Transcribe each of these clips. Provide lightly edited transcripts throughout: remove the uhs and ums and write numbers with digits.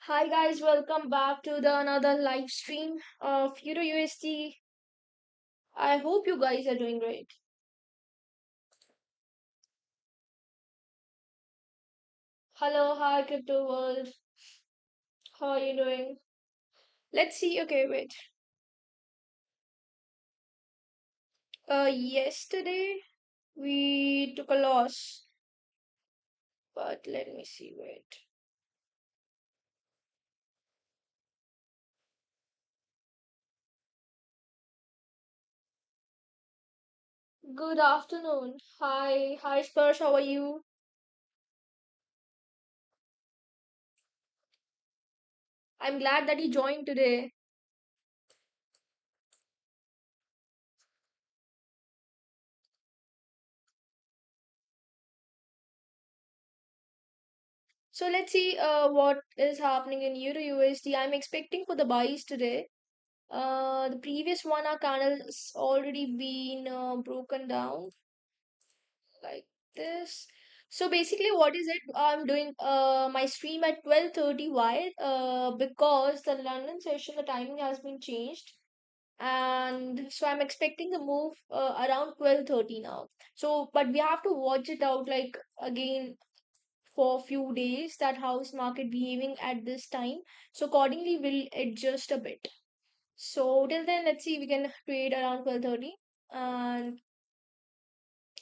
Hi guys, welcome back to the another live stream of Euro USD. I hope you guys are doing great. Hello, hi crypto world. How are you doing? Let's see. Okay, wait. Yesterday we took a loss, but let me see. Wait. Good afternoon. Hi Spurs. How are you? I'm glad that you joined today. So let's see what is happening in Euro USD. I'm expecting for the buys today. The previous one, our candle has already been broken down like this. So basically, what is it? I'm doing my stream at 12:30. Why? Because the London session, the timing has been changed, and so I'm expecting the move around 12:30 now. So, but we have to watch it out like again for a few days that how's market behaving at this time. So accordingly, we'll adjust a bit. So till then, let's see we can trade around 12:30 and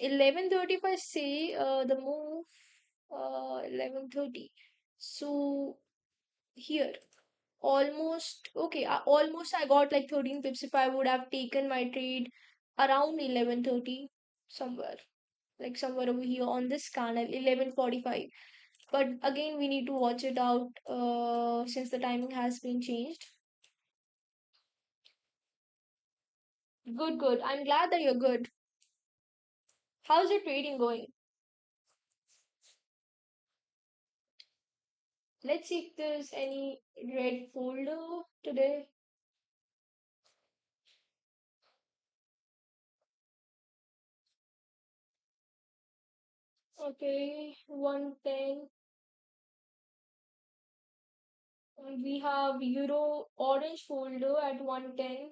11:30. If I say the move 11:30. So here almost okay. Almost I got like 13 pips if I would have taken my trade around 11:30 somewhere like somewhere over here on this candle 11:45. But again we need to watch it out since the timing has been changed. Good, good. I'm glad that you're good. How's your trading going? Let's see if there's any red folder today. Okay, 110. We have Euro orange folder at 110.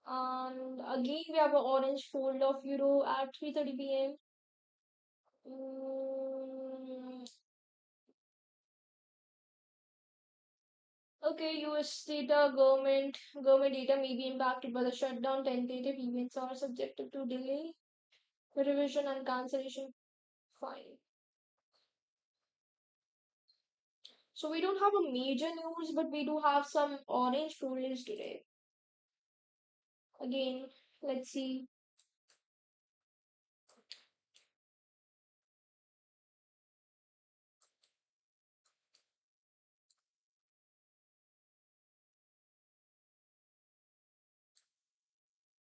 And again, we have an orange folder of Euro at 3:30 p.m. Mm, okay, US data, government data may be impacted by the shutdown. Tentative events are subjected to delay, revision, and cancellation. Fine. So we don't have a major news, but we do have some orange folders today. Again, let's see.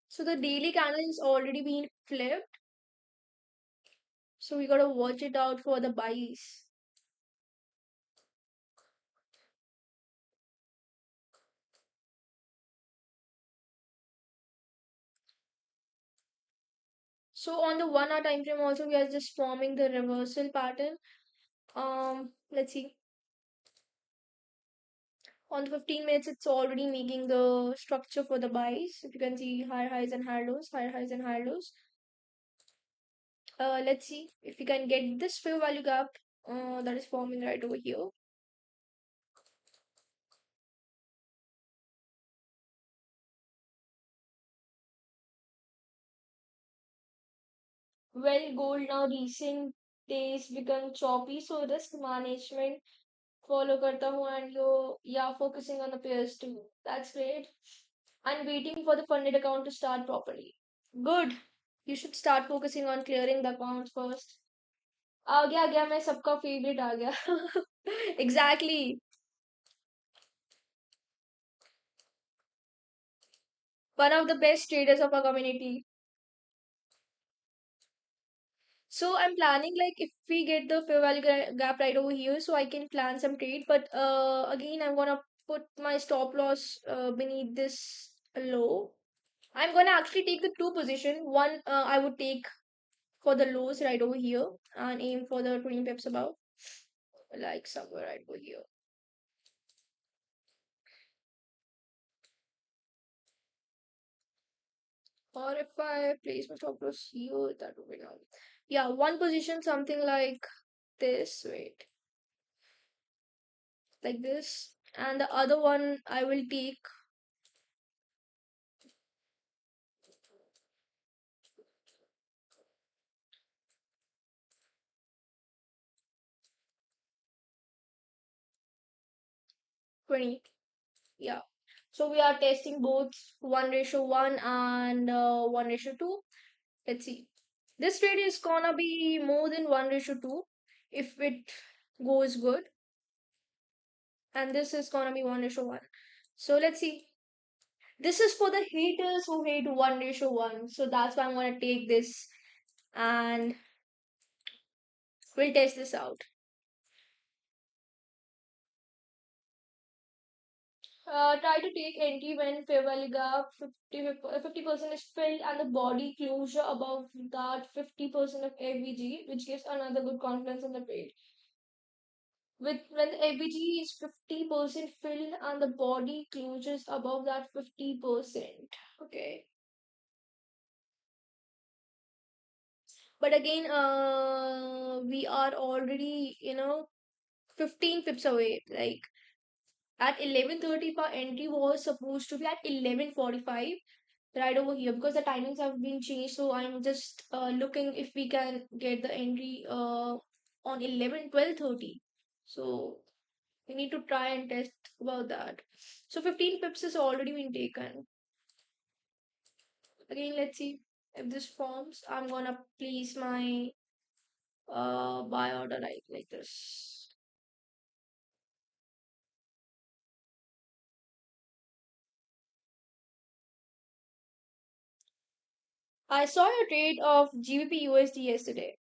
So the daily candle is already been flipped. So we gotta watch it out for the buys. So on the 1 hour time frame also we are just forming the reversal pattern. Let's see. On the 15 minutes it's already making the structure for the buys. If you can see higher highs and higher lows, higher highs and higher lows. Let's see if we can get this fair value gap that is forming right over here. Well, gold now recent days become choppy, so risk management follow करता हूँ and you yeah focusing on the pairs too. That's great. And waiting for the funded account to start properly. Good. You should start focusing on clearing the accounts first. आ गया मैं सबका favorite आ गया. Exactly. One of the best traders of our community. So I'm planning like if we get the fair value gap right over here, so I can plan some trade. But again, I'm gonna put my stop loss beneath this low. I'm gonna actually take the two position. One I would take for the lows right over here and aim for the 20 pips above, like somewhere right over here. Or if I place my stop loss here, that would be now. Yeah, one position something like this. Wait, like this, and the other one I will take 20. Yeah. So we are testing both 1:1 and 1:2. Let's see. This trade is gonna be more than 1:2 if it goes good, and this is gonna be 1:1. So let's see. This is for the haters who hate 1:1. So that's why I'm gonna take this and we'll test this out. Try to take entry when fair value gap 50% is filled and the body closure above that 50% of FVG, which gives another good confidence in the trade. With when the FVG is 50% filled and the body closes above that 50%. Okay. But again, we are already, 15 pips away. Like at 11:30, our entry was supposed to be at 11:45 right over here because the timings have been changed. So I'm just looking if we can get the entry on 11:12:30. So we need to try and test about that. So 15 pips has already been taken. Again, let's see if this forms. I'm gonna place my buy order like this. I saw a trade of GBP USD yesterday.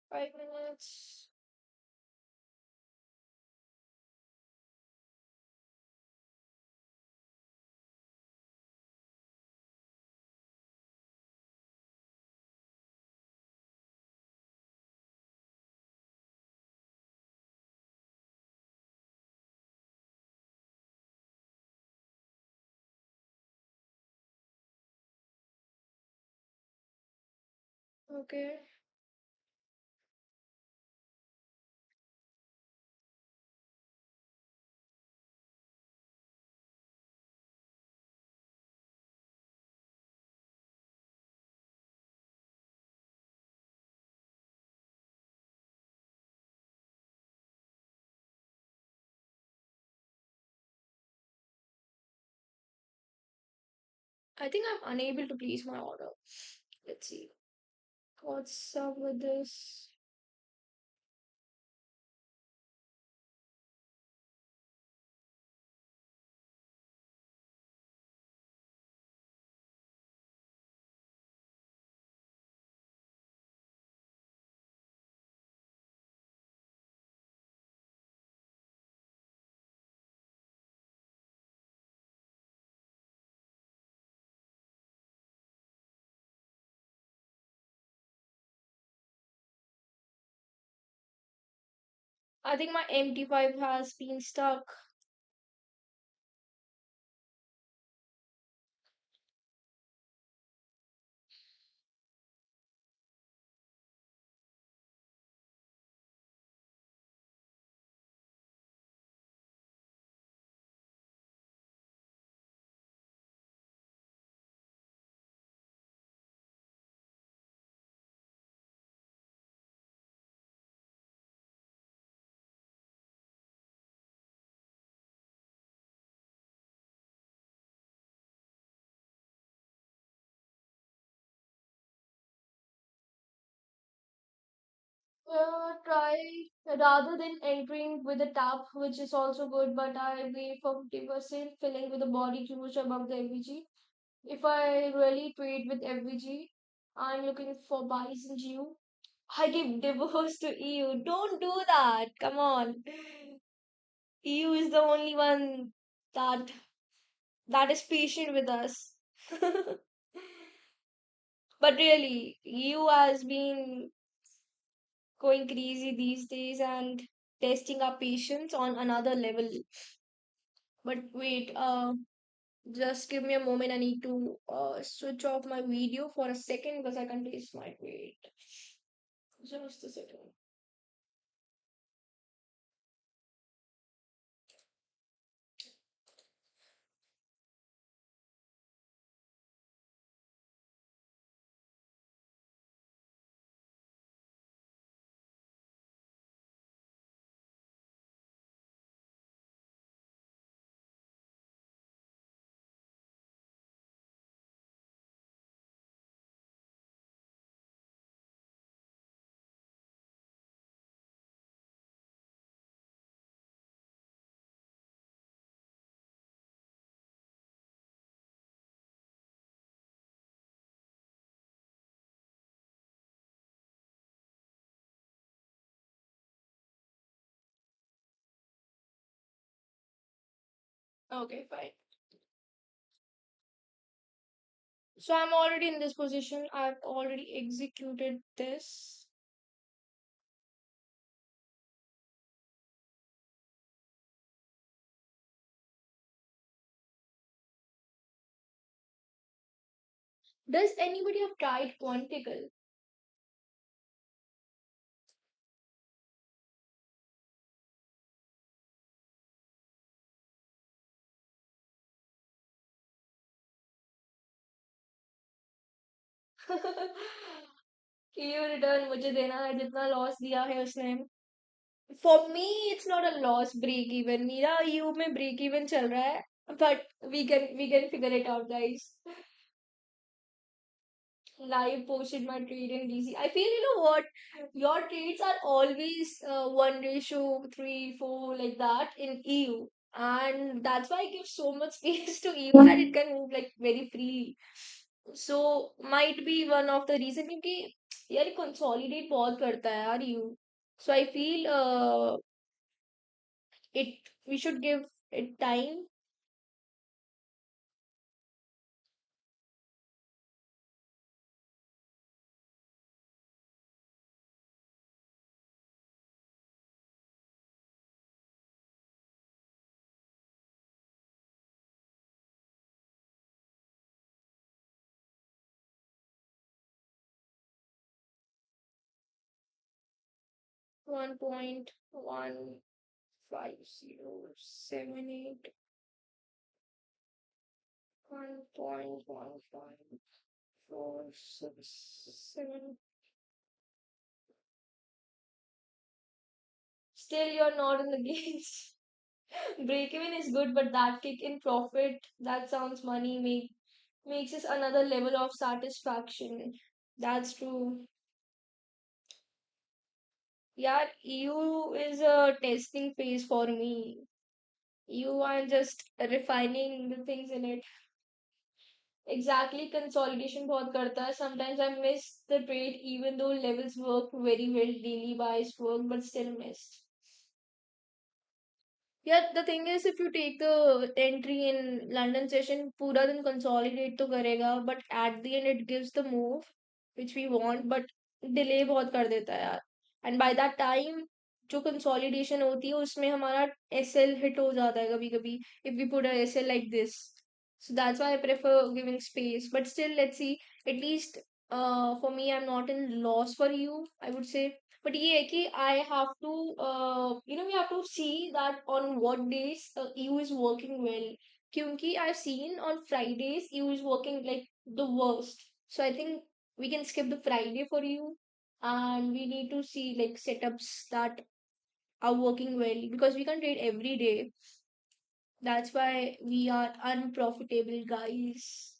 Five minutes. Okay. I think I'm unable to place my order. Let's see. What's up with this? I think my MT5 has been stuck. Try rather than entering with a tap, which is also good, but I wait for 50% filling with the body closure above the FVG. If I really trade with FVG, I'm looking for buys in GU. I give divorce to EU. Don't do that. Come on. EU is the only one that is patient with us. But really, EU has been going crazy these days and testing our patience on another level. But wait, just give me a moment. I need to switch off my video for a second because I can't taste my weight. Just a second. Okay, fine. So I'm already in this position. I've already executed this. Does anybody have tried Quantical? EU return मुझे देना है जितना loss दिया है उसने. For me, it's not a loss. Break even. मेरा EU में break even चल रहा है. But we can figure it out, guys. Live posted my trade in DC. I feel, you know what, your trades are always 1:3, 4 like that in EU, and that's why I give so much space to EU that it can move like very freely. So might be one of the reason क्योंकि यार ये consolidate बहुत करता है यार EU. So I feel it we should give it time. 1.1578, 1.1547. Still, you're not in the gains. Break even is good, but that kick in profit, that sounds money makes us another level of satisfaction. That's true. Yeah, EU is a testing phase for me. You are just refining the things in it. Exactly, consolidation बहुत करता है. Sometimes I miss the trade even though levels work very well, daily buys work, but still missed. Yeah, the thing is, if you take the entry in London session, पूरा दिन consolidate तो करेगा, but at the end it gives the move which we want, but delay बहुत कर देता है यार. And by that time, जो consolidation होती है उसमें हमारा SL hit हो जाता है कभी कभी if we put a SL like this. So that's why I prefer giving space. But still, let's see. At least for me, I'm not in loss for you, I would say. But ये है कि I have to, we have to see that on what days EU is working well. क्योंकि I've seen on Fridays EU is working like the worst. So I think we can skip the Friday for you, and we need to see like setups that are working well because we can't trade every day. That's why we are unprofitable, guys.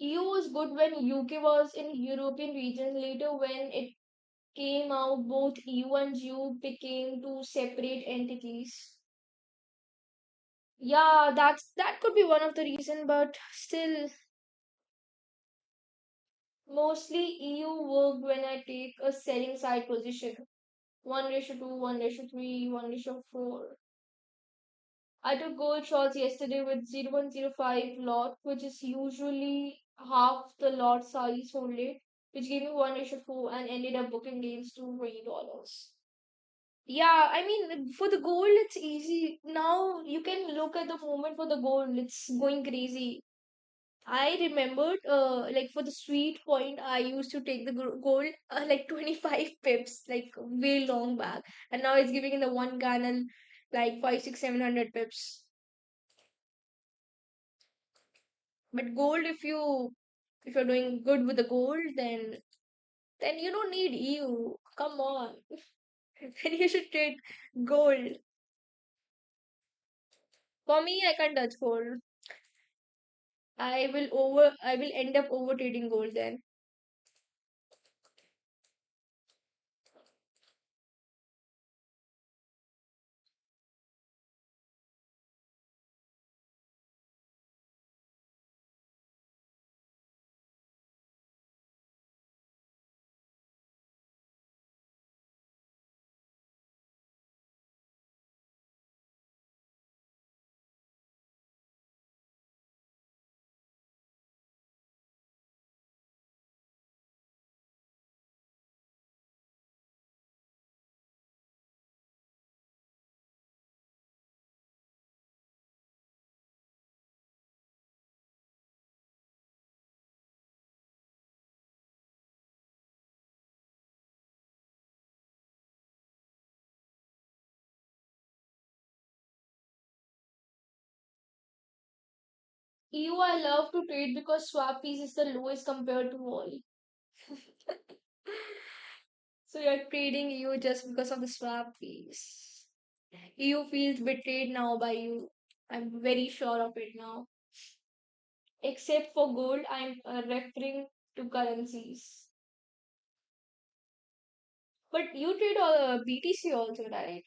EU was good when UK was in European region. Later, when it came out, both EU and EU became two separate entities. Yeah, that could be one of the reason, but still, mostly EU worked when I take a selling side position. 1:2, 1:3, 1:4. I took gold shorts yesterday with 0.05 lot, which is usually half the lot size only, which gave me 1:4 and ended up booking gains to $20. Yeah, I mean, for the gold, it's easy. Now you can look at the moment for the gold, it's going crazy. I remembered, like for the sweet point, I used to take the gold like 25 pips, like way long back, and now it's giving in the one candle like 5, 6, 700 pips. But gold, if you're doing good with the gold, then you don't need EU. Come on, then you should trade gold. For me, I can't touch gold. I will end up over trading gold then. EU I love to trade because swap fees is the lowest compared to all. So you're trading EU just because of the swap fees. EU feels betrayed now by you. I'm very sure of it now. Except for gold, I'm referring to currencies. But you trade BTC also, right?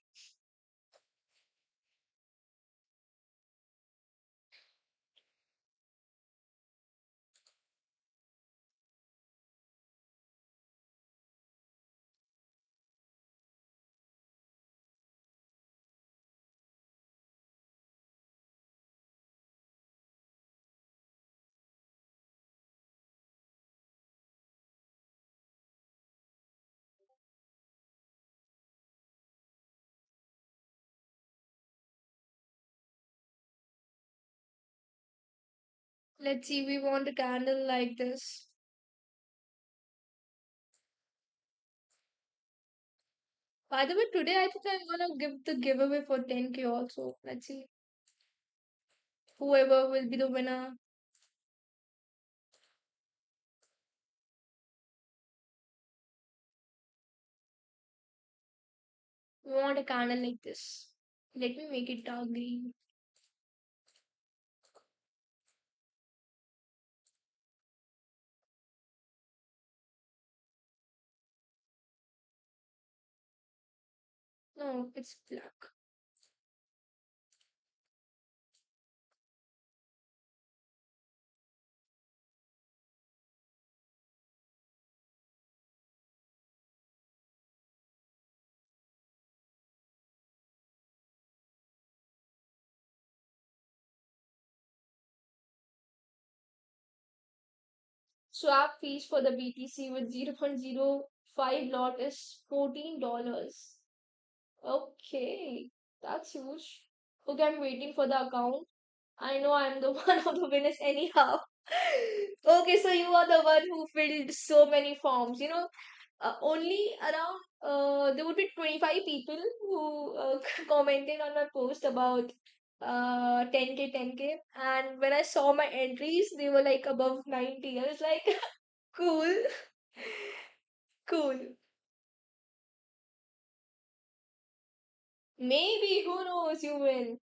Let's see, we want a candle like this. By the way, today I think I'm gonna give the giveaway for 10K also. Let's see. Whoever will be the winner. We want a candle like this. Let me make it dark green. No, it's black. Swap fees for the BTC with 0.05 lot is $14. Okay, that's huge. Okay, I'm waiting for the account. I know I'm the one of the winners anyhow. Okay, so you are the one who filled so many forms. Only around there would be 25 people who commented on my post about 10K 10K, and when I saw my entries they were like above 90. I was like, cool, cool. Maybe, who knows, you win.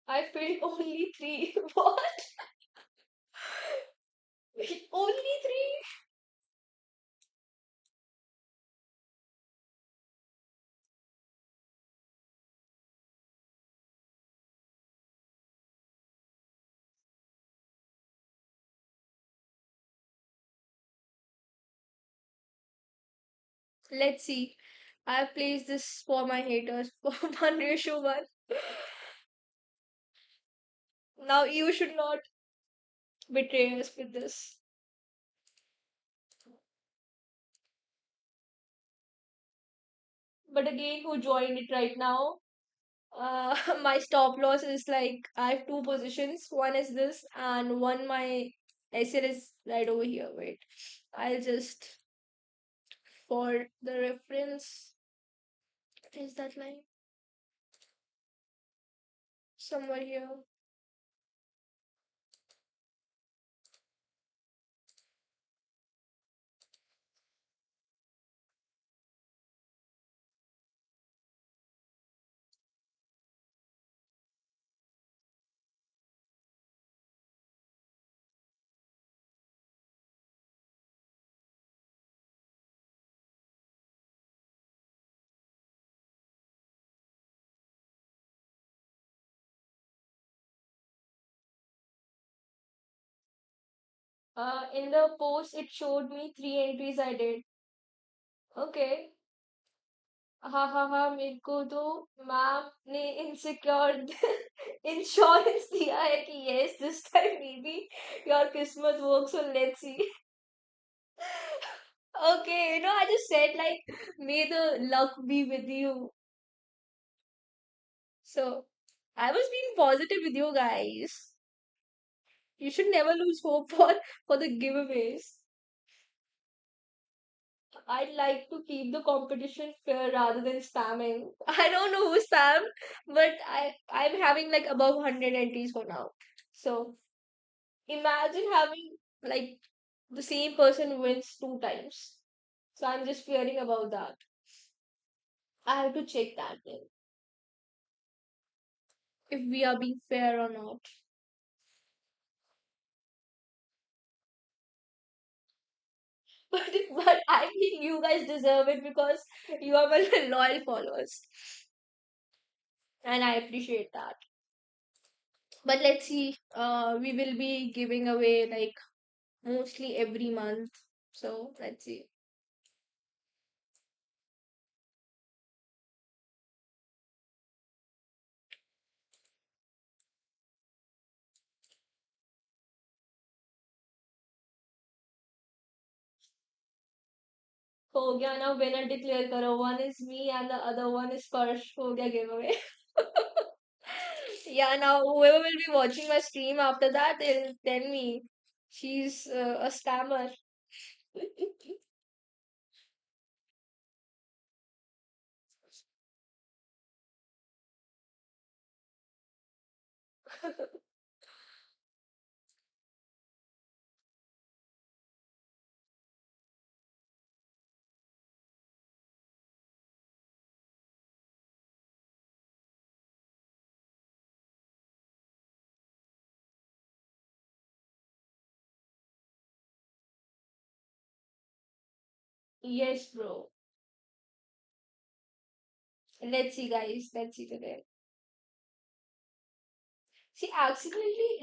I filled only three. What? Only three? Let's see. I placed this for my haters for 1:1. Now you should not betray us with this. But again, who joined it right now? My stop loss is like I have two positions. One is this, and one my SL is right over here. Wait, I'll just for the reference. Is that line somewhere here? In the post, it showed me three entries I did. Okay. हाँ हाँ हाँ मेरे को तो ma'am ने insecure insurance दिया है कि yes this time maybe your Christmas works, so let's see. Okay, I just said like may the luck be with you. So I was being positive with you guys. You should never lose hope for the giveaways. I'd like to keep the competition fair rather than spamming. I don't know who spam, but I'm having like above 100 entries for now. So imagine having like the same person wins two times. So I'm just fearing about that. I have to check that then if we are being fair or not. But I think you guys deserve it because you are my loyal followers, and I appreciate that. But let's see. We will be giving away like mostly every month. So let's see. हो गया ना winner declare करो. One is me and the other one is Sparsh. हो गया giveaway. Yeah, now whoever will be watching my stream after that, they'll tell me she's a scammer. Yes, bro. Let's see, guys. Let's see today. See, accidentally,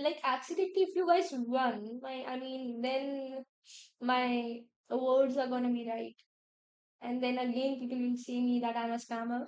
if you guys won, I mean, then my awards are gonna be right. And then again, people will see me that I'm a scammer.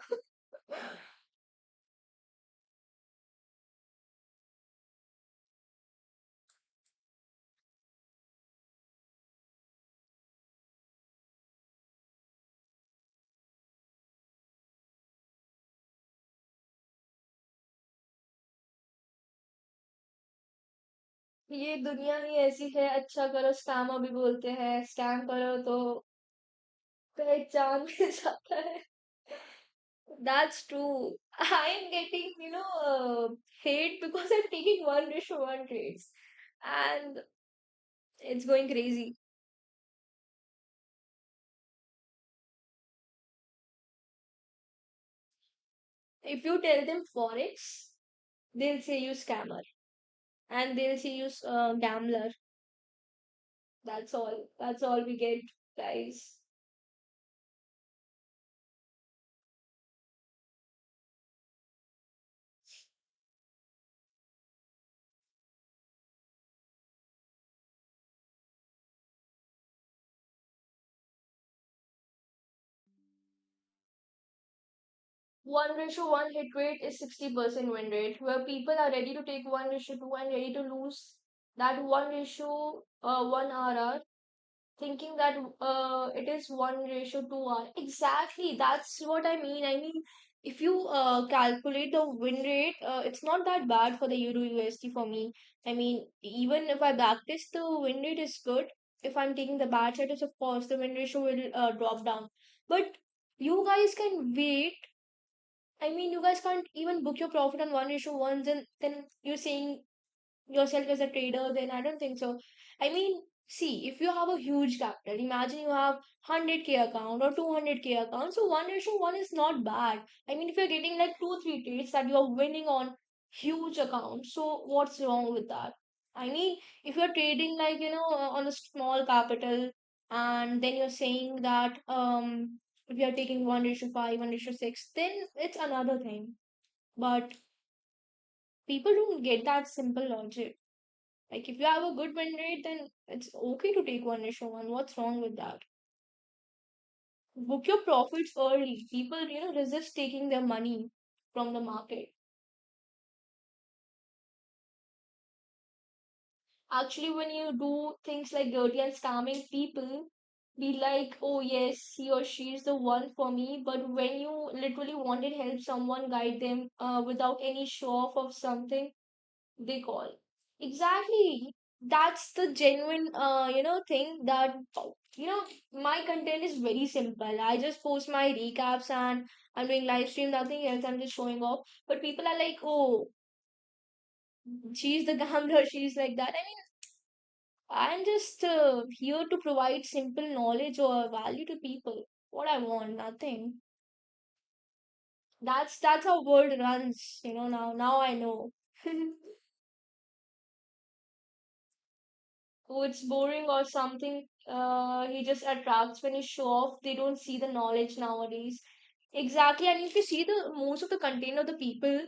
ये दुनिया ही ऐसी है, अच्छा करो scammer भी बोलते हैं, scam करो तो पहचान मिल जाता है. That's true. I'm getting, hate because I'm taking one dish for one trades. And it's going crazy. If you tell them Forex, They'll say you scammer, and they'll say you gambler. That's all. That's all we get, guys. One ratio one hit rate is 60% win rate, where people are ready to take one ratio two and ready to lose that one ratio one RR, thinking that it is one ratio two R. Exactly, that's what I mean. I mean, if you calculate the win rate, it's not that bad for the Euro USD for me. I mean, even if I backtest, the win rate is good. If I'm taking the bad setups, of course, the win ratio will drop down. But you guys can wait. I mean, you guys can't even book your profit on one ratio one, and then you're saying yourself as a trader, then I don't think so. I mean, see, if you have a huge capital, imagine you have 100K account or 200K account, so one ratio one is not bad. I mean, if you're getting like two, three trades that you're winning on huge accounts, so what's wrong with that? I mean, if you're trading like, on a small capital, and then you're saying that if you're taking one ratio five, one ratio six, then it's another thing. But people don't get that simple logic. Like if you have a good win rate, then it's okay to take one issue one. What's wrong with that? Book your profits early. People, resist taking their money from the market. Actually, when you do things like dirty and scamming people, be like, oh yes, he or she is the one for me. But when you literally wanted help, someone guide them without any show off of something, they call. Exactly. That's the genuine, thing that, my content is very simple. I just post my recaps and I'm doing live stream, nothing else. I'm just showing off. But people are like, oh, she's the gambler, she's like that. I mean, I'm just here to provide simple knowledge or value to people. What I want, nothing. That's how world runs, now I know. Oh, it's boring or something. He just attracts when you show off. They don't see the knowledge nowadays. Exactly, and if you see the most of the content of the people,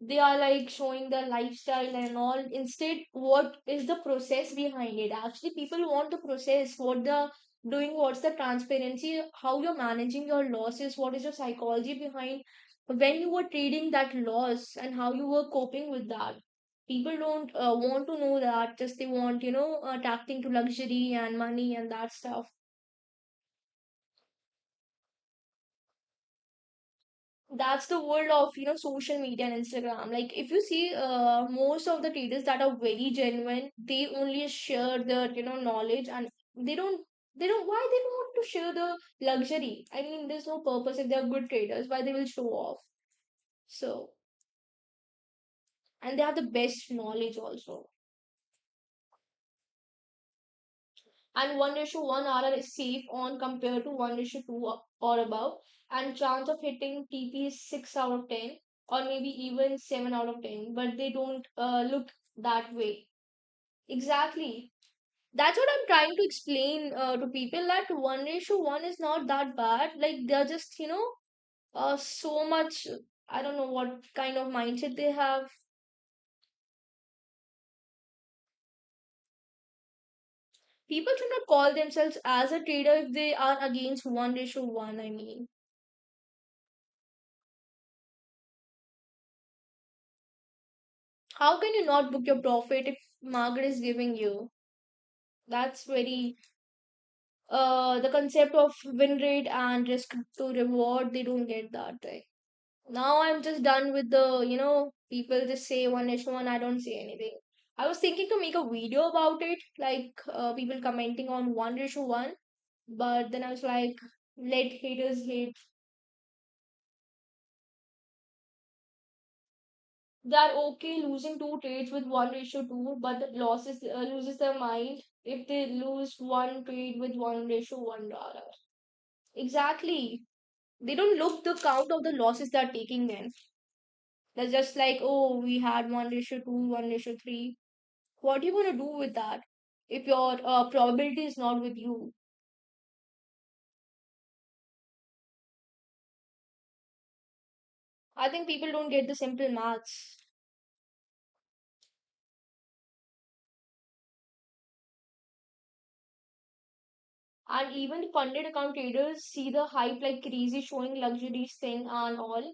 they are like showing their lifestyle and all. Instead, what is the process behind it? Actually, people want the process, what the doing, what's the transparency, how you're managing your losses, what is your psychology behind when you were trading that loss and how you were coping with that. People don't want to know that, just they want, attracting to luxury and money and that stuff. That's the world of, social media and Instagram. Like if you see most of the traders that are very genuine, they only share their, knowledge, and they don't why they don't want to share the luxury. I mean, there's no purpose. If they're good traders, why they will show off? So, and they have the best knowledge also. And 1:1 RR is safe on compared to 1:2 or above, and chance of hitting TP is 6 out of 10 or maybe even 7 out of 10, but they don't look that way. Exactly. That's what I'm trying to explain to people, that 1:1 is not that bad. Like they're just, so much, I don't know what kind of mindset they have. People should not call themselves as a trader if they are against 1:1. I mean, how can you not book your profit if market is giving you? That's very the concept of win rate and risk to reward, they don't get that right. Now I'm just done with the, people just say 1:1, I don't say anything. I was thinking to make a video about it, like people commenting on 1:1, but then I was like, let haters hate. They are okay losing two trades with 1:2, but the losses loses their mind if they lose one trade with 1:1 dollar. Exactly. They don't look the count of the losses they are taking then. They're just like, oh, we had 1:2, 1:3. What are you going to do with that if your probability is not with you? I think people don't get the simple maths. And even the funded account traders see the hype like crazy, showing luxuries thing and all.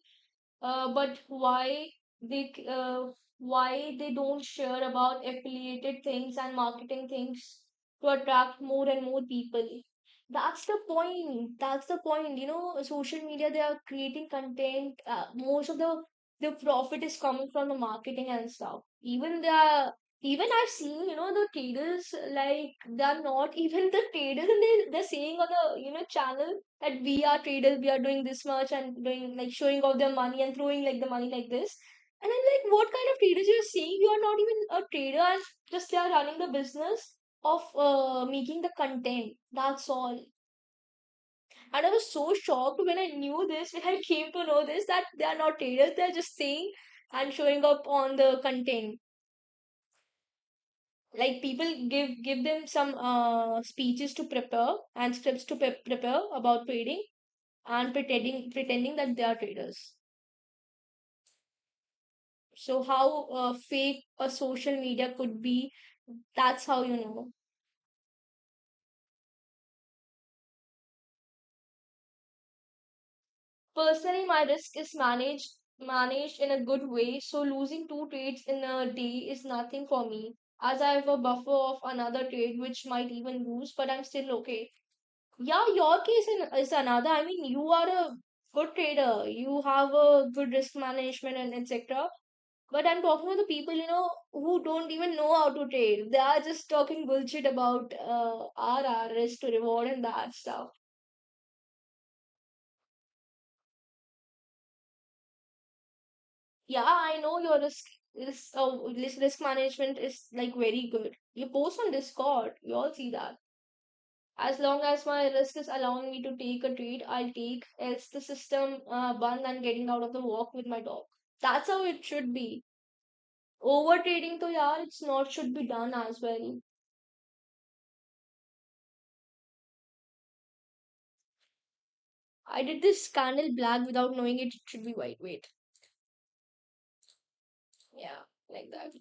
But why they don't share about affiliated things and marketing things to attract more and more people? That's the point. That's the point. Social media, they are creating content. Most of the profit is coming from the marketing and stuff. Even I've seen, the traders, like, they're not even the traders, and they're saying on the, channel that we are traders, we are doing this much and doing, like, showing off their money and throwing like the money like this. And I'm like, what kind of traders you're saying? You are not even a trader, and just they are running the business of making the content. That's all. And I was so shocked when I knew this, when I came to know this, that they are not traders, they're just saying and showing up on the content. Like, people give them some speeches to prepare and scripts to prepare about trading, and pretending that they are traders. So how fake a social media could be, that's how you know. Personally, my risk is managed in a good way, so losing two trades in a day is nothing for me, as I have a buffer of another trade which might even lose, but I'm still okay. Yeah, your case is another. I mean, you are a good trader. You have a good risk management and etc. But I'm talking to the people, who don't even know how to trade. They are just talking bullshit about RR, risk to reward, and that stuff. Yeah, I know your risk management is like very good. You post on Discord, you all see that. As long as my risk is allowing me to take a trade, I'll take. Else the system banned and getting out of the walk with my dog. That's how it should be. Over trading, to yeah, it's not should be done as well. I did this candle black without knowing it should be white. Wait, yeah, like that.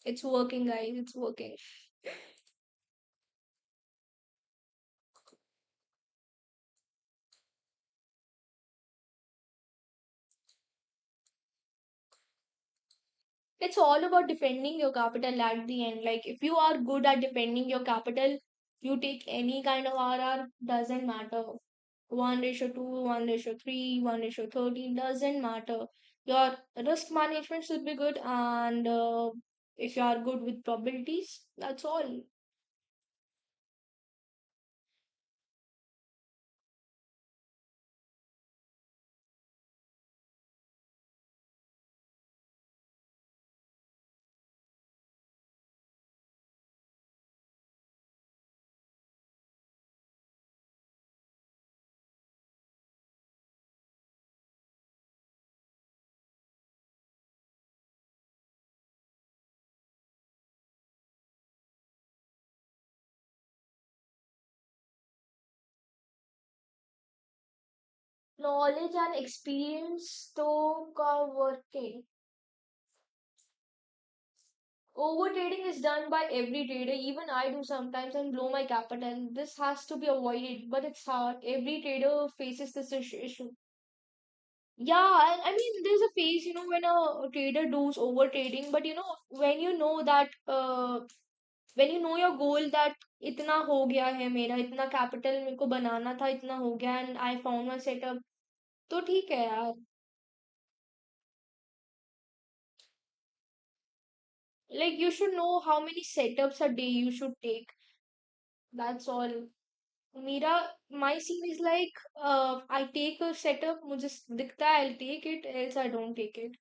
It's working, guys. It's working. It's all about defending your capital at the end. Like, if you are good at defending your capital, you take any kind of RR, doesn't matter. 1:2, 1:3, 1:30, doesn't matter. Your risk management should be good, and if you are good with probabilities, that's all. Knowledge and experience to working. Overtrading is done by every trader. Even I do sometimes and blow my capital. This has to be avoided, but it's hard. Every trader faces this issue. Yeah, I mean, there's a phase, when a trader does over trading, but when you know that, when you know your goal that इतना हो गया है मेरा, इतना capital मेरे को बनाना था, इतना हो गया, and I found my setup, तो ठीक है यार. Like, you should know how many setups a day you should take. That's all. My scene is like, I take a setup, मुझे दिखता है, I'll take it, else I don't take it.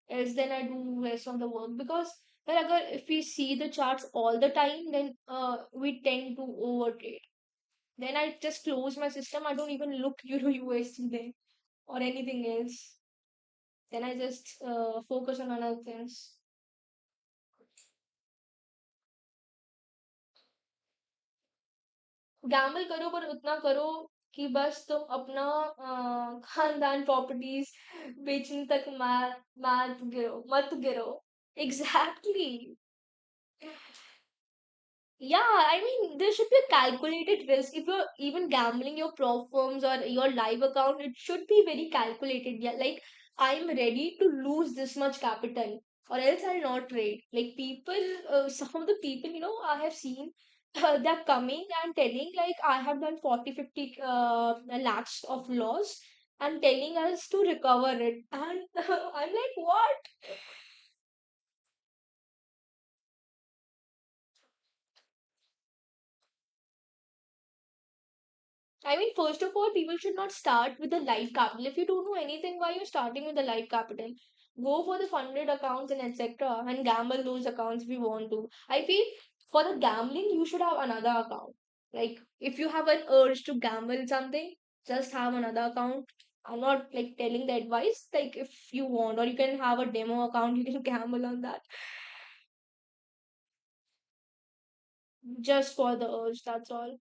Else then I do rest of the work, because Well, if we see the charts all the time, then we tend to overtrade. Then I just close my system. I don't even look Euro USD then or anything else. Then I just focus on other things. Gamble करो पर उतना करो कि बस तुम अपना खानदान properties बेचने तक मत गिरो exactly Yeah, I mean, there should be a calculated risk. If you're even gambling your prop firms or your live account, it should be very calculated. Yeah, like I'm ready to lose this much capital, or else I'll not trade. Like people, some of the people, I have seen, they're coming and telling like I have done 40, 50 lakhs of loss and telling us to recover it. And I'm like, what? I mean, first of all, people should not start with the live capital. If you don't know anything, why you're starting with the live capital? Go for the funded accounts and etc. and gamble those accounts if you want to. I feel for the gambling, you should have another account. Like if you have an urge to gamble something, just have another account. I'm not like telling the advice. Like if you want, or you can have a demo account, you can gamble on that just for the urge. That's all.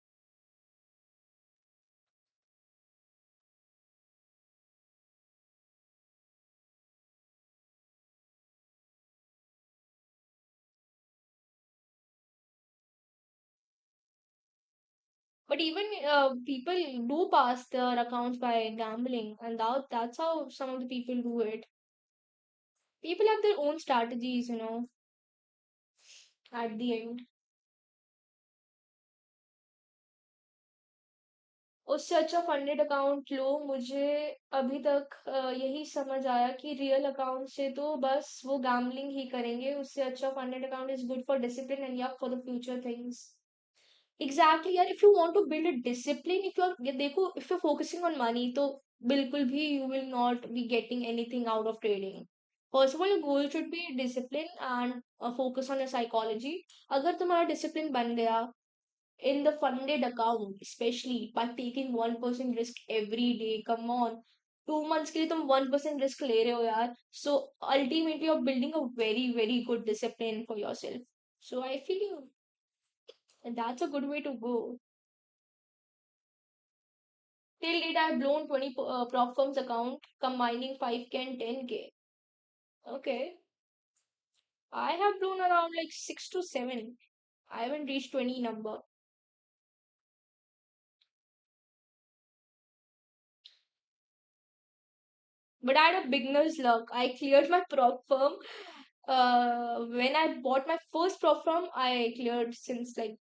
But even people do pass their accounts by gambling, and that's how some of the people do it. People have their own strategies, at the end. उससे अच्छा funded account लो मुझे अभी तक यही समझ आया कि real account से तो बस वो गैम्बलिंग ही करेंगे उससे अच्छा funded account is good for discipline and या for the future things exactly यार if you want to build a discipline if you are ये देखो if you focusing on money तो बिल्कुल भी you will not be getting anything out of trading first of all your goal should be discipline and focus on your psychology अगर तुम्हारा discipline बन गया in the funded account especially by taking 1% risk every day come on 2 months के लिए तुम 1% risk ले रहे हो यार so ultimately you're building a very very good discipline for yourself so I feel that's a good way to go. Till date, I've blown 20 prop firms account, combining 5K and 10K. Okay. I have blown around like 6 to 7. I haven't reached 20 number. But I had a beginner's luck. I cleared my prop firm. When I bought my first prop firm, I cleared since like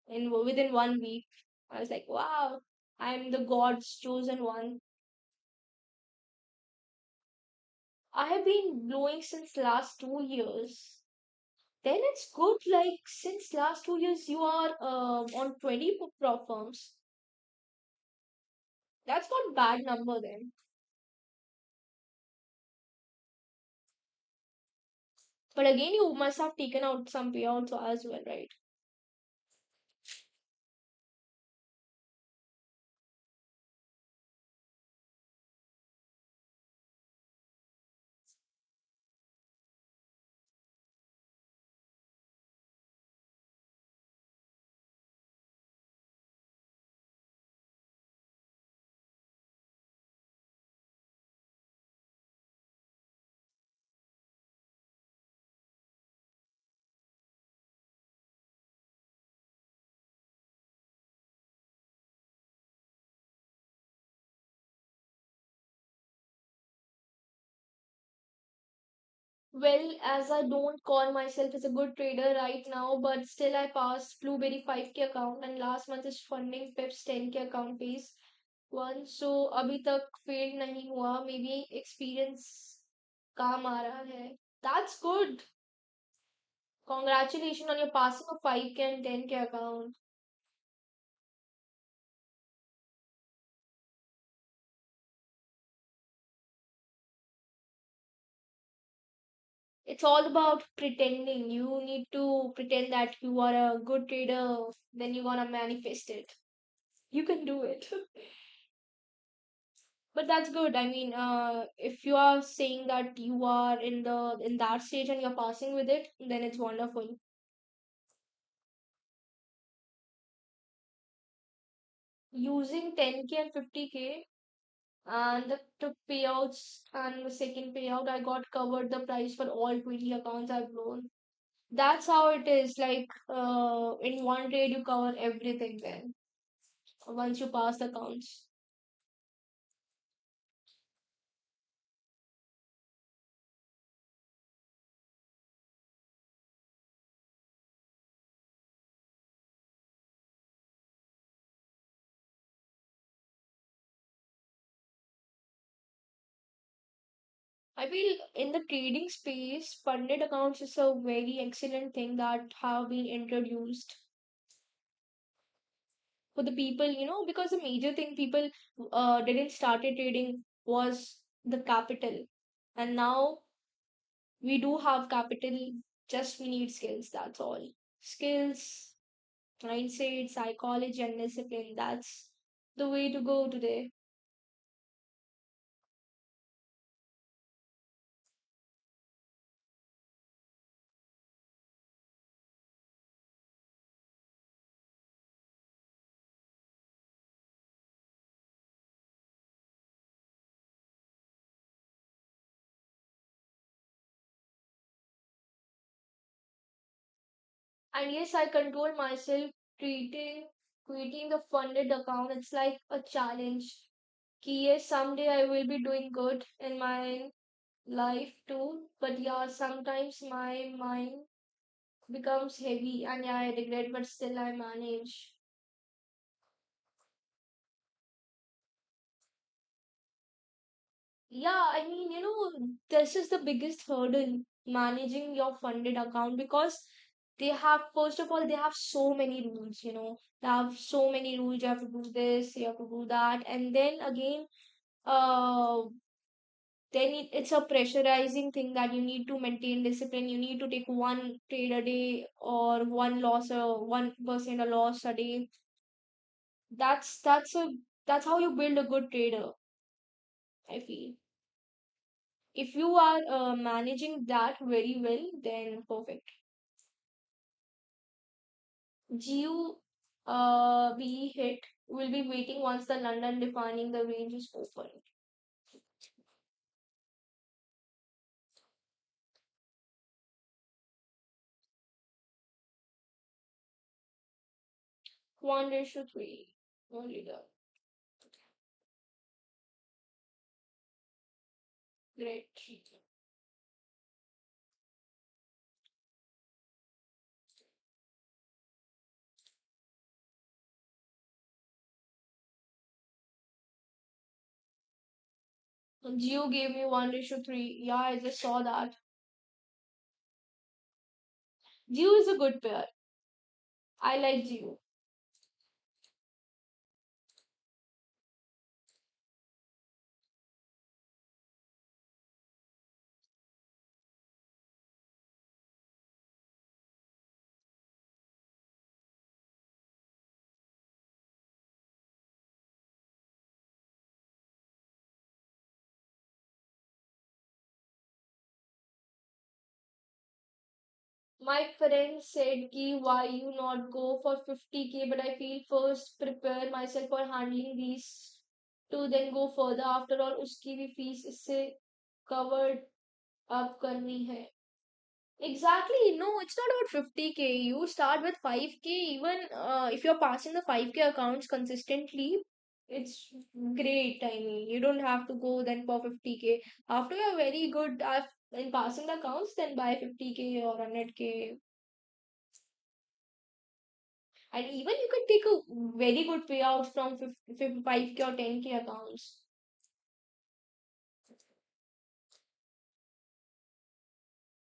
in within 1 week. I was like, wow, I'm the God's chosen one. I have been blowing since last 2 years. Then it's good. Like since last 2 years, you are on 20 prop firms. That's not bad number then. But again, you must have taken out some payouts as well, right? Well, as I don't call myself as a good trader right now, but still I passed Blueberry 5K account and last month is funding Pip's 10K account phase one. So अभी तक failed नहीं हुआ. Maybe experience काम आ रहा है. That's good. Congratulations on your passing of 5K and 10K account. It's all about pretending. You need to pretend that you are a good trader, then you're gonna manifest it. You can do it. But that's good. I mean, if you are saying that you are in that stage and you're passing with it, then it's wonderful. Using 10K and 50K, and the payouts and the second payout, I got covered the price for all 20 accounts I've grown. That's how it is. Like, in one trade, you cover everything then once you pass the counts. I feel in the trading space, funded accounts is a very excellent thing that have been introduced for the people, because the major thing people didn't started trading was the capital. And now we do have capital, just we need skills, that's all. Skills, mindset, psychology, and discipline. That's the way to go today. And yes, I control myself treating creating the funded account. It's like a challenge. Ki yes, someday I will be doing good in my life too. But yeah, sometimes my mind becomes heavy and yeah, I regret, but still I manage. Yeah, I mean, this is the biggest hurdle, managing your funded account, because they have, first of all, they have so many rules, they have so many rules. You have to do this, you have to do that, and then again, uh, it's a pressurizing thing that you need to maintain discipline. You need to take one trade a day or one loss, 1% a loss a day. That's how you build a good trader, I feel. If you are managing that very well, then perfect. GU we hit. Will be waiting once the London defining the range is open. One ratio three. Only the great. Geo gave me 1:3. Yeah, I just saw that. Geo is a good pair. I like Geo. My friend said ki why you not go for 50K, but I feel first prepare myself for handling these to then go further. After all, उसकी भी fees इससे covered up करनी है. Exactly. No, it's not about 50K. You start with 5K. Even if you're passing the 5K accounts consistently, it's great. I mean, you don't have to go then for 50K. After you're very good in passing the accounts, then buy 50K or 100K. And even you can take a very good payout from 5K or 10K accounts.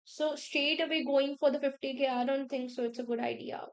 So straight away going for the 50K, I don't think so. It's a good idea.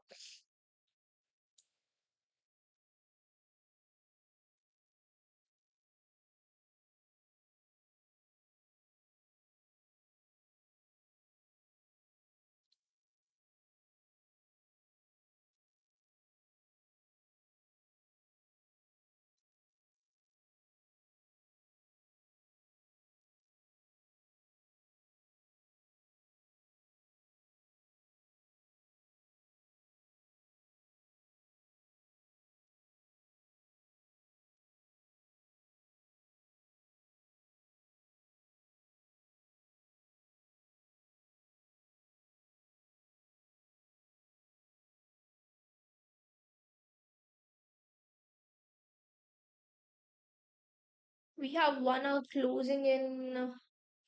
We have 1 hour closing in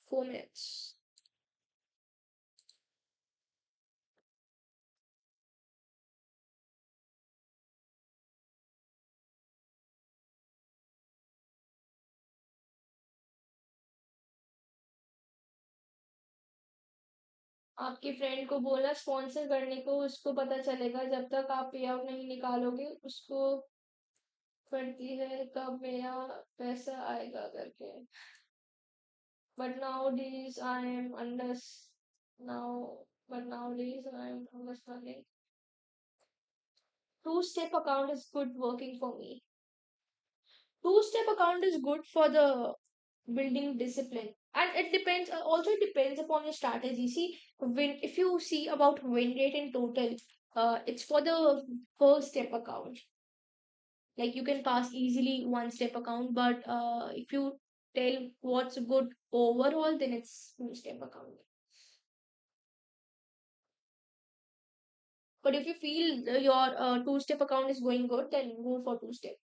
4 minutes. आपके friend को बोला sponsor करने को, उसको पता चलेगा जब तक आप पे आउट नहीं निकालोगे उसको पड़ती है कब मेरा पैसा आएगा करके. But nowadays I am now but nowadays I am understanding. Two-step account is good working for me. Two-step account is good for the building discipline. And it depends also it depends upon your strategy. See, when if you see about win rate in total, it's for the first step account. Like you can pass easily one step account, but if you tell what's good overall, then it's two step account. But if you feel your two-step account is going good, then go for two-step.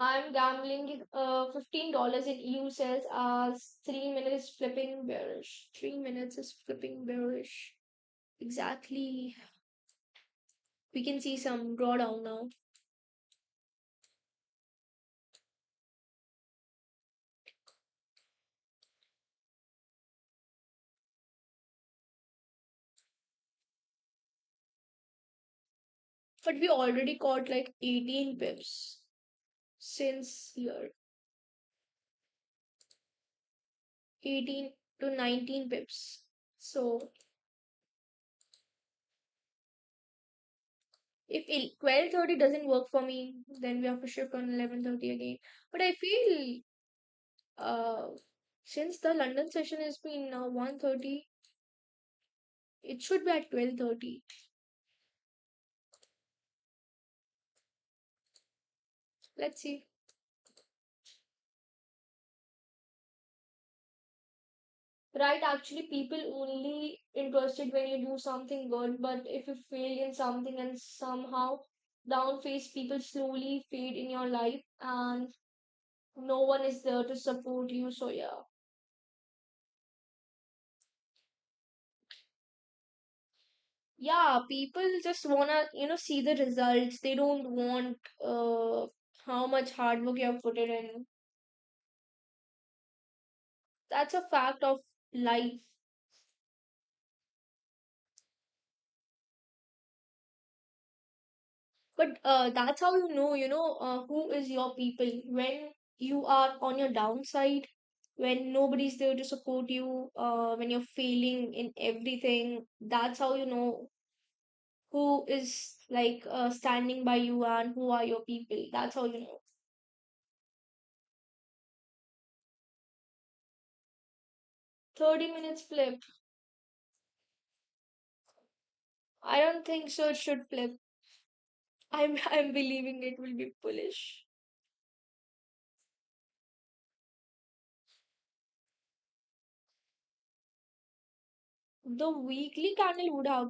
I'm gambling $15 in EU cells as 3 minutes flipping bearish. 3 minutes is flipping bearish. Exactly. We can see some drawdown now. But we already caught like 18 pips since here. 18 to 19 pips. So if 12:30 doesn't work for me, then we have to shift on 11:30 again. But I feel uh since the London session has been now 1:30, it should be at 12:30. Let's see. Right, actually, people only interested when you do something good, but if you fail in something and somehow down phase, people slowly fade in your life and no one is there to support you. So yeah. Yeah, people just wanna, see the results. They don't want how much hard work you have put it in. That's a fact of life. But that's how who is your people. When you are on your downside, when nobody's there to support you, when you're failing in everything, that's how you know who is like standing by you and who are your people. That's how you know. 30 minutes flip. I don't think so. It should flip. I'm believing it will be bullish. The weekly candle would have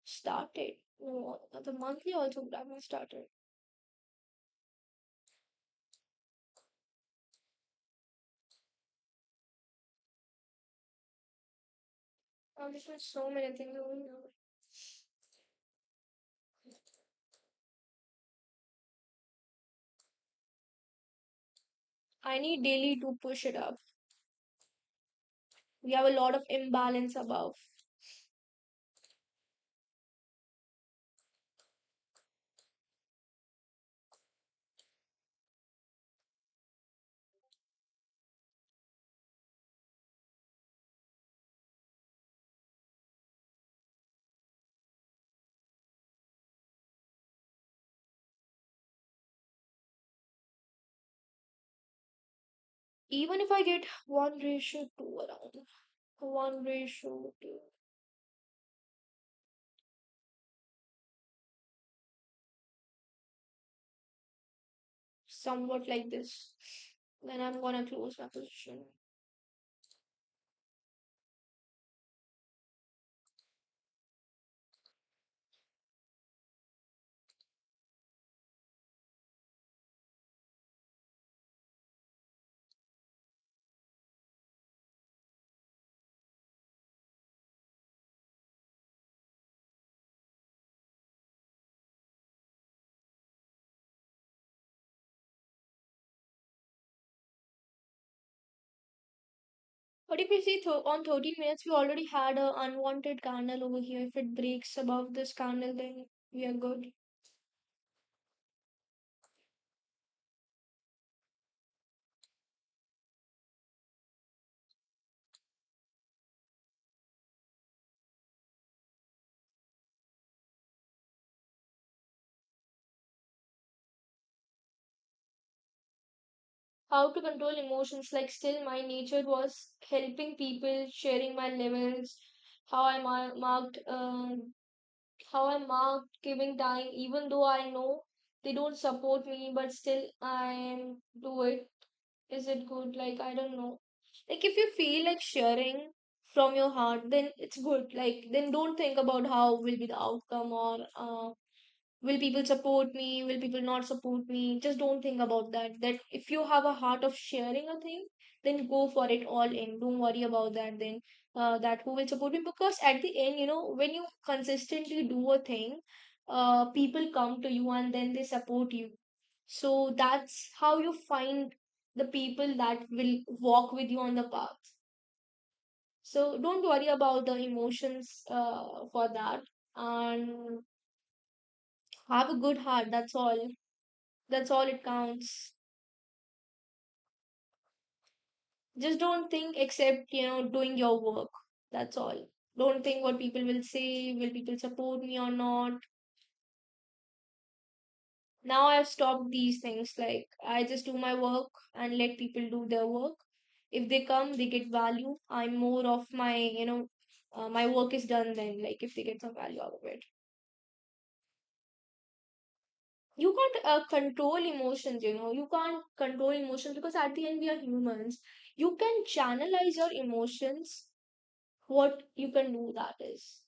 started. No, the monthly also would have started. There's been so many things going on. I need daily to push it up. We have a lot of imbalance above. Even if I get 1:2 around, 1:2, somewhat like this, then I'm gonna close my position. But if you see on 13 minutes, we already had a unwanted candle over here. If it breaks above this candle, then we are good. How to control emotions? Like, still, my nature was helping people, sharing my levels, how I marked, how I marked giving time, even though I know they don't support me, but still I am do it. Is it good? Like, I don't know. Like, if you feel like sharing from your heart, then it's good. Like, then don't think about how will be the outcome, or will people support me, will people not support me. Just don't think about that. That if you have a heart of sharing a thing, then go for it all in. Don't worry about that. Then that who will support me, because at the end, when you consistently do a thing, people come to you and then they support you. So that's how you find the people that will walk with you on the path. So don't worry about the emotions for that, and have a good heart. That's all. That's all it counts. Just don't think except, doing your work. That's all. Don't think what people will say, will people support me or not. Now I've stopped these things. Like, I just do my work and let people do their work. If they come, they get value. I'm more of my, my work is done then, like if they get some value out of it. You can't control emotions, you can't control emotions, because at the end we are humans. You can channelize your emotions. What you can do, that is,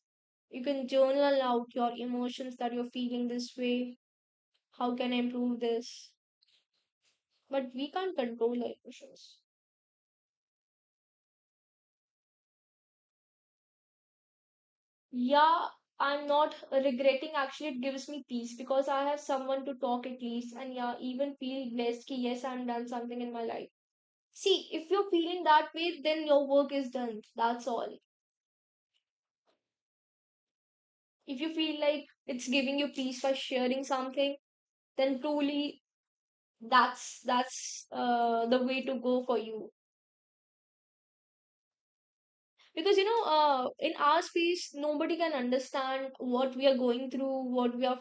you can journal out your emotions, that you're feeling this way, how can I improve this. But we can't control our emotions. Yeah, I'm not regretting. Actually, it gives me peace because I have someone to talk at least, and yeah, even feel blessed ki yes, I'm done something in my life. See, if you're feeling that way, then your work is done. That's all. If you feel like it's giving you peace by sharing something, then truly that's the way to go for you. Because in our space, nobody can understand what we are going through, what we are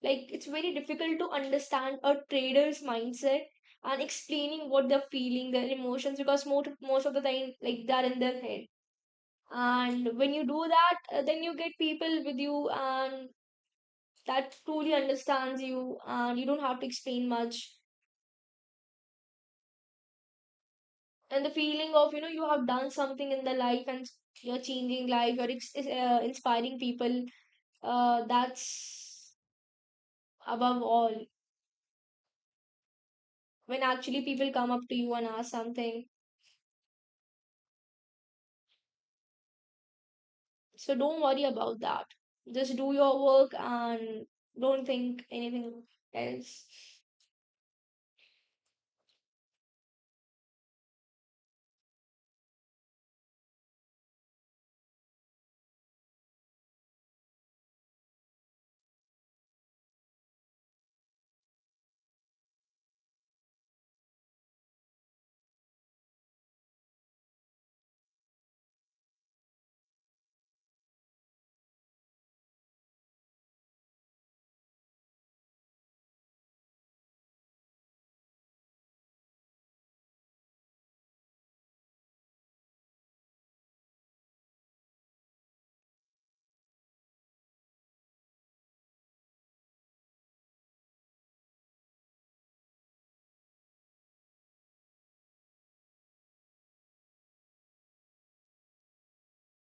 like. It's very difficult to understand a trader's mindset and explaining what they're feeling, their emotions, because most of the time, like, they're in their head. And when you do that, then you get people with you and that truly understands you, and you don't have to explain much. And the feeling of, you have done something in the life, and you're changing life, you're inspiring people, that's above all. When actually people come up to you and ask something. So don't worry about that. Just do your work and don't think anything else.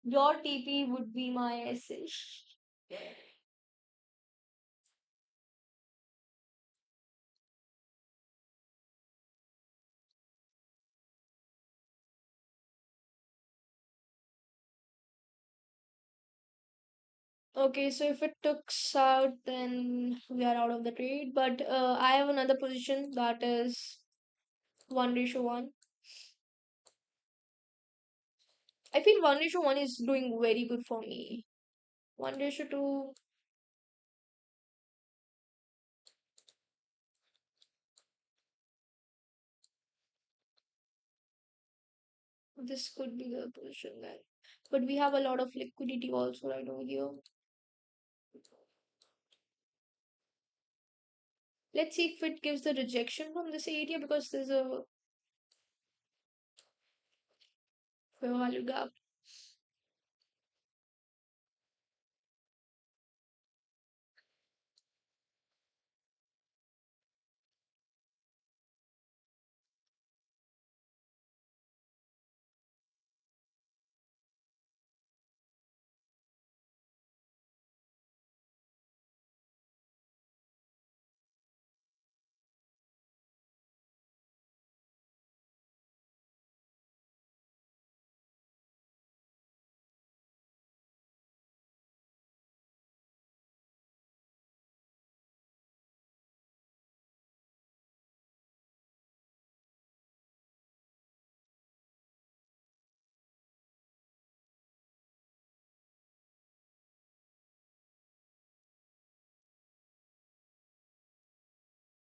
Your TP would be my SL. Okay, so if it tooks out, then we are out of the trade. But I have another position that is 1:1. I feel 1:1 is doing very good for me. 1:2, this could be the position then. But we have a lot of liquidity also right over here. Let's see if it gives the rejection from this area because there's a fair value gap.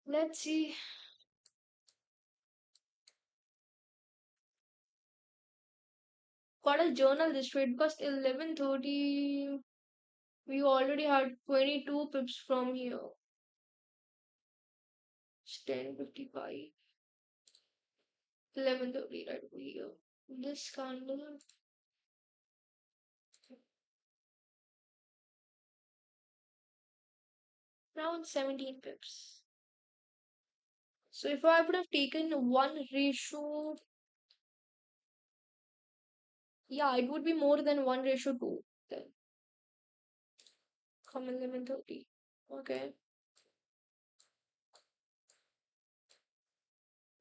Let's see. Gotta journal this trade because 11:30 we already had 22 pips from here. It's 10:55. 11:30 right over here. This candle around 17 pips. So if I would have taken 1:2, yeah, it would be more than 1:2 then. Come 11:30. Okay.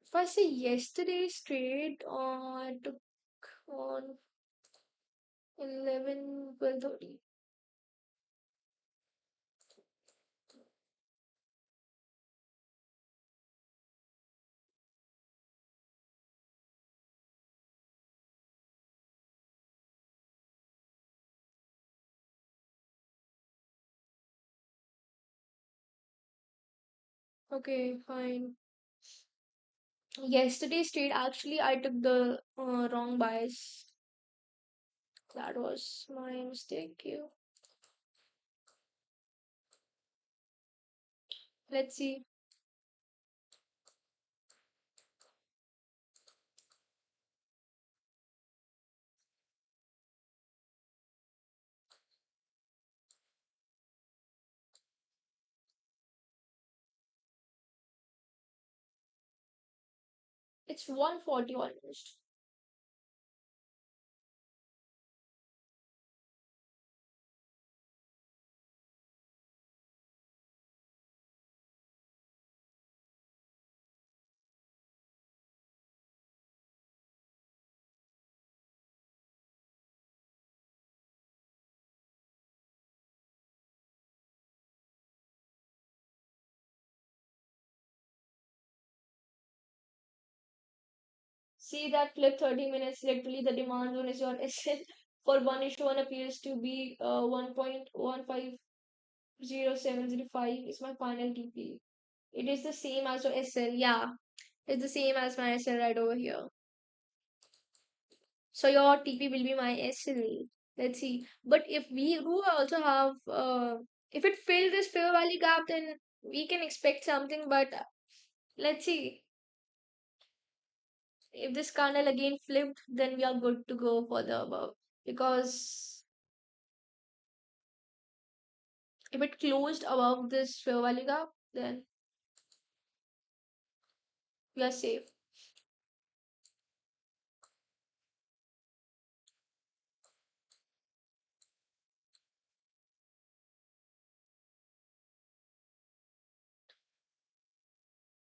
If I say yesterday's trade took on 12:30. Okay, fine. Yesterday's trade actually I took the wrong bias. That was my mistake here. Let's see. It's 140 almost. See that flip 30 minutes, literally the demand zone is on SL for 1:1 appears to be 1.150705 is my final TP. It is the same as your SL, yeah. It's the same as my SL right over here. So your TP will be my SL. Let's see. But if we do also have, if it fills this fair value gap, then we can expect something. But let's see. If this candle again flipped, then we are good to go for the above. Because if it closed above this fair value gap, then we are safe.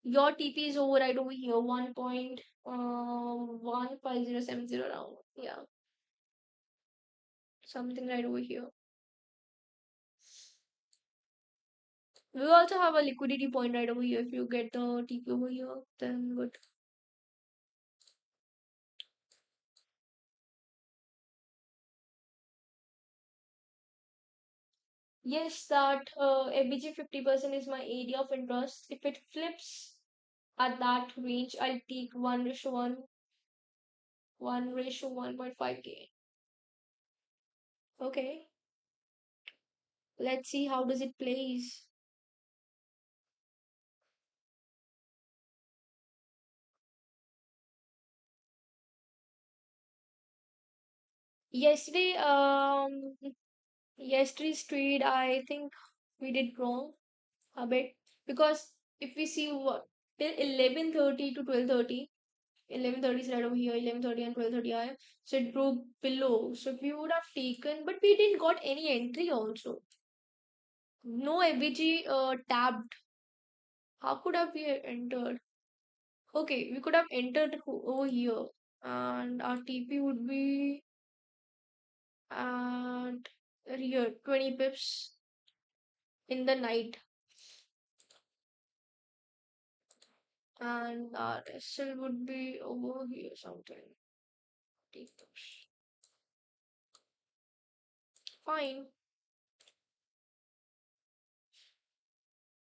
Your TP is over right over here, 1.15070 around. Yeah, something right over here. We also have a liquidity point right over here. If you get the TP over here, then good. Yes, that FBG 50% is my area of interest. If it flips at that range, I'll take 1:1, 1:1.5k. Okay, let's see how does it plays. Yesterday, yesterday's trade, I think we did wrong a bit because if we see what till 11:30 to 12:30, 11:30 is right over here, 11:30 and 12:30 I am. So it broke below. So if we would have taken, but we didn't got any entry also. No FVG tapped. How could have we entered? Okay, we could have entered over here, and our TP would be at here 20 pips in the night, and our SL would be over here something. Take those. Fine.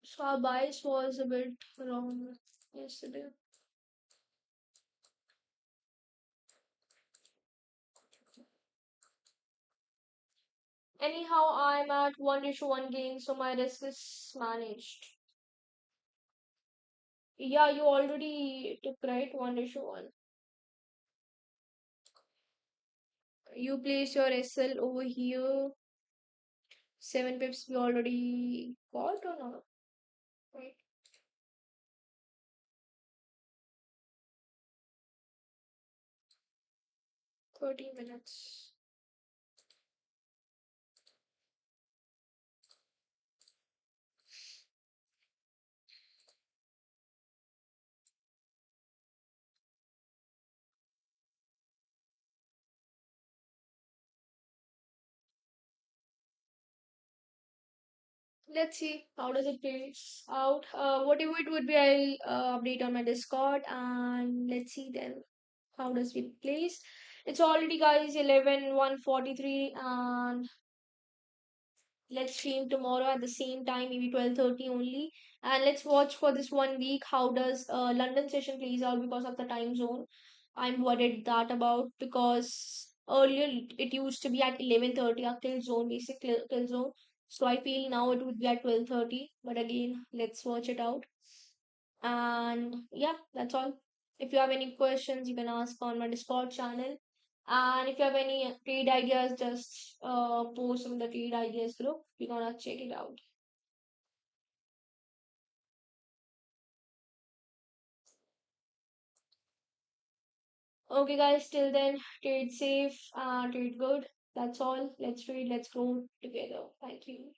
So our bias was a bit wrong yesterday. Anyhow, I'm at 1:1 gain, so my risk is managed. Yeah, you already took right 1:1. You place your SL over here. 7 pips we already got or not? Right. 30 minutes. Let's see how does it plays out. Whatever it would be, I'll update on my Discord and let's see then how does it plays. It's already guys 11:143 and let's stream tomorrow at the same time, maybe 12:30 only. And let's watch for this 1 week how does London session plays out because of the time zone. I'm worried that about because earlier it used to be at 11:30 a kill zone, basic kill zone. So I feel now it would be at 12:30. But again, let's watch it out. And yeah, that's all. If you have any questions, you can ask on my Discord channel. And if you have any trade ideas, just post in the trade ideas group. We're gonna check it out. Okay, guys, till then, trade safe, trade good. That's all. Let's trade, let's grow together. Thank you.